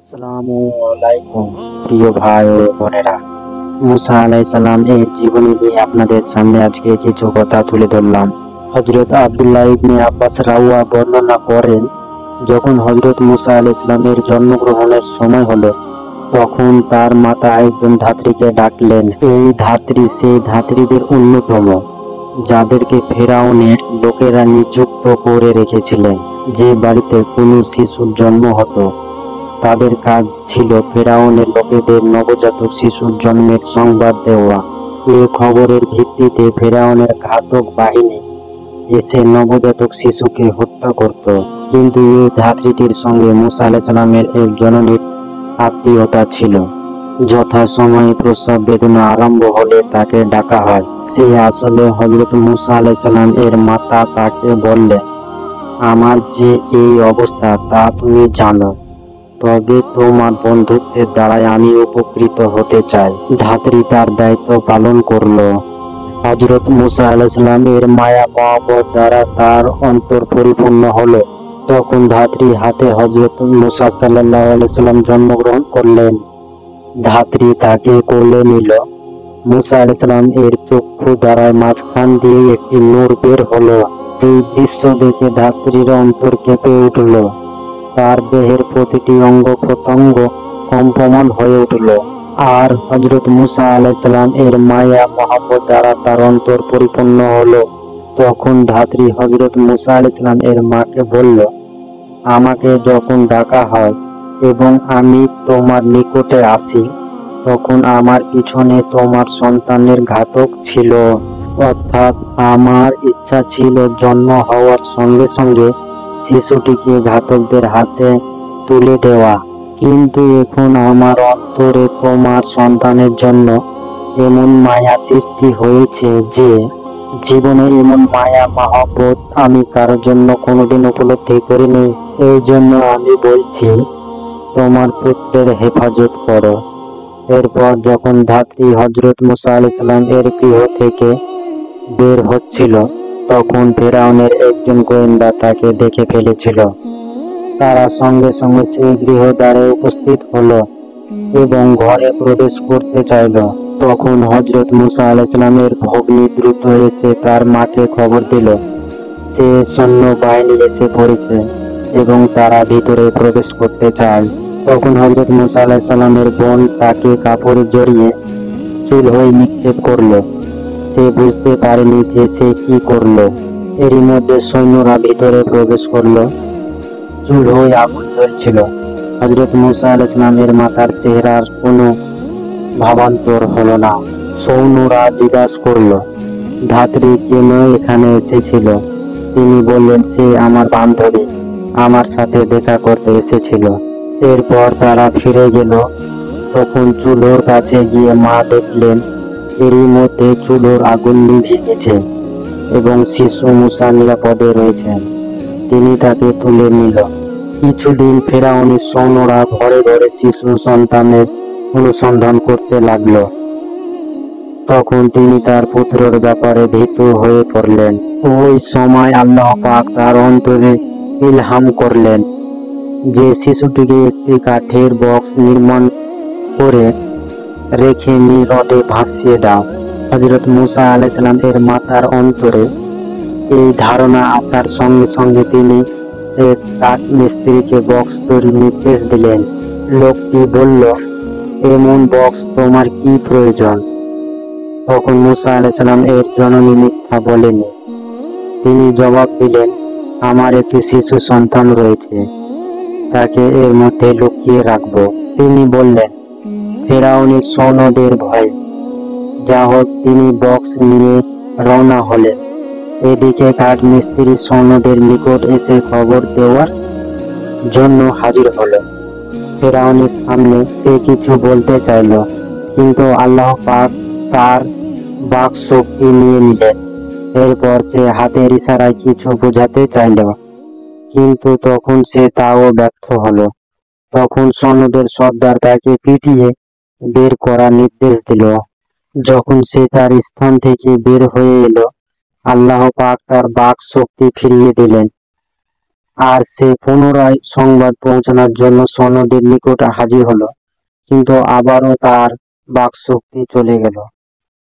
আসসালামু আলাইকুম প্রিয় ভাই ও বোনেরা। মুসা আলাইহিস সালাম এর জীবনী নিয়ে আপনাদের সামনে আজকে কিছু কথা তুলে ধরলাম। হযরত আব্দুল্লাহ ইবনে আব্বাস রাওয়া বর্ণনা করেন, যখন হযরত মুসা আলাইহিস সালাম এর জন্মগ্রহণের সময় হলো, তখন তার মাতা একজন ধাত্রীকে ডাকলেন। এই ধাত্রী সেই ধাত্রীদের অন্যতম, যাদেরকে ফেরাউনের লোকেরা নিযুক্ত করে রেখেছিলেন। যে বাড়িতে কোনো শিশুর জন্ম হতো, তাদের কাজ ছিল ফেরাউনের লোকেদের নবজাতক শিশুর জন্মের সংবাদ দেওয়া। এ খবরের ভিত্তিতে ফেরাউনের ঘাতক বাহিনী এসে নবজাতক শিশুকে হত্যা করত। কিন্তু এই ধাত্রীটির সঙ্গে মুসা আলাইহিস সালামের এক জননীর আত্মীয়তা ছিল। যথাসময়ে প্রসব বেদনা আরম্ভ হলে তাকে ডাকা হয়। সে আসলে হযরত মুসা আলাইহিস সালাম এর মাতা। তাকে বললে, আমার যে এই অবস্থা তা তুমি জানো, তবে তোমার বন্ধুত্বের দ্বারাই আমি উপকৃত হতে চাই। ধাত্রী তার দায়িত্ব পালন করলো। হযরত মুসা আলাইহিস সালাম এর মায়া মহব্বত দ্বারা তার অন্তর পরিপূর্ণ হলো। তখন ধাত্রী হাতে হযরত মুসা সাল্লাল্লাহু আলাইহি সাল্লাম জন্মগ্রহণ করলেন। ধাত্রী তাকে কোলে নিল। মুসা আলাইহিস সালাম এর চক্ষু দ্বারায় মাঝখান দিয়ে একটি নূর বের হলো। এই দৃশ্য দেখে ধাত্রীর অন্তর কেঁপে উঠল। তার দেহের প্রতিটি অঙ্গ প্রত্যঙ্গ কম্পমান হয়ে উঠল। আর হযরত মুসা আলাইহিস সালাম এর মায়া মহব্বত দ্বারা তার অন্তর পরিপূর্ণ হলো। তখন ধাত্রী হযরত মুসা আলাইহিস সালাম এর মাকে বলল, আমাকে যখন ডাকা হয় এবং আমি তোমার নিকটে আসি, তখন আমার পিছনে তোমার সন্তানের ঘাতক ছিল। অর্থাৎ আমার ইচ্ছা ছিল জন্ম হওয়ার সঙ্গে সঙ্গে শিশুটিকে ঘাতকদের হাতে তুলে দেওয়া। কিন্তু এখন আমার অন্তরে তোমার সন্তানের জন্য এমন মায়া সৃষ্টি হয়েছে যে জীবনে এমন মায়া মহব্বত আমি কারোর জন্য কোনোদিন উপলব্ধি করিনি। এই জন্য আমি বলছি, তোমার পুত্রের হেফাজত করো। এরপর যখন ধাত্রী হযরত মুসা আলাইহিস সালাম এর গৃহ থেকে বের হচ্ছিল, তখন ফেরাউনের একজন গোয়েন্দা তাকে দেখে ফেলেছিল। তারা সঙ্গে সঙ্গে সেই গৃহদ্বারে উপস্থিত হলো এবং ঘরে প্রবেশ করতে চাইল। তখন হযরত মুসা আলাইহিস সালামের ভগ্নী দ্রুত এসে তার মাকে খবর দিল, সে সৈন্য বাহিনী এসে পড়েছে এবং তারা ভিতরে প্রবেশ করতে চায়। তখন হযরত মুসা আলাইহিস সালামের বোন তাকে কাপড়ে জড়িয়ে চুলোয় নিক্ষেপ করল। সে বুঝতে পারেনি যে সে কি করলো। এরই মধ্যে সৈন্যরা ভিতরে প্রবেশ করলো। চুলোয় আগুন জ্বলছিল। হযরত মুসা আলাইহিস সালামের মাথার চেহারার কোনো ভাবান্তর হলো না। সৈন্যরা জিজ্ঞাসা করল, ধাত্রী কেন এখানে এসেছিল? তিনি বললেন, সে আমার বান্ধবী, আমার সাথে দেখা করতে এসেছিল। এরপর তারা ফিরে গেল। তখন চুলোর কাছে গিয়ে মা দেখলেন এরই মধ্যে চুলোর আগুন নিভে গেছে এবং শিশু মুসা নিরাপদে রয়েছেন। তিনি তাকে তুলে নিল। কিছুদিন ফেরাউনের সৈন্যরা ঘরে ঘরে শিশু সন্তানের অনুসন্ধান করতে লাগল। তখন তিনি তার পুত্রের ব্যাপারে ভীতু হয়ে পড়লেন। ওই সময় আল্লাহ পাক তার অন্তরে ইলহাম করলেন যে শিশুটিকে একটি কাঠের বক্স নির্মাণ করে রেখে নীরবে ভাসিয়ে দাও। হযরত মুসা আলাইহিস সালাম এর মাতার অন্তরে এই ধারণা আসার সঙ্গে সঙ্গে তিনি এক কাঠ মিস্ত্রিকে বক্স তৈরির নির্দেশ দিলেন। লোকটি বলল, এমন বক্স তোমার কি প্রয়োজন? তখন মুসা আলাইহিস সালাম এর জননী মিথ্যা বলেনি। তিনি জবাব দিলেন, আমার একটি শিশু সন্তান রয়েছে, তাকে এর মধ্যে লুকিয়ে রাখবো। তিনি বললেন, ফেরাউনের সৈন্যদের ভয়ে। যা হোক, তিনি বক্স নিয়ে রওনা হলেন। এদিকে কাঠ মিস্ত্রি সৈন্যদের নিকট এসে খবর দেওয়ার জন্য হাজির হলো। ফেরাউনের সামনে সে কিছু বলতে চাইল, কিন্তু আল্লাহ পাক তার বাক শক্তি নিয়ে নিলেন। এরপর সে হাতের ইশারায় কিছু বোঝাতে চাইল, কিন্তু তখন সে তাও ব্যর্থ হলো। তখন সৈন্যদের সর্দার তাকে পিটিয়ে বের করার নির্দেশ দিল। যখন সে তার স্থান থেকে বের হয়ে এলো, আল্লাহ পাক তার বাক শক্তি ফিরিয়ে দিলেন। আর সে পুনরায় সংবাদ পৌঁছানোর জন্য সৈন্যদের নিকট হাজির হলো, কিন্তু আবারও তার বাকশক্তি চলে গেল।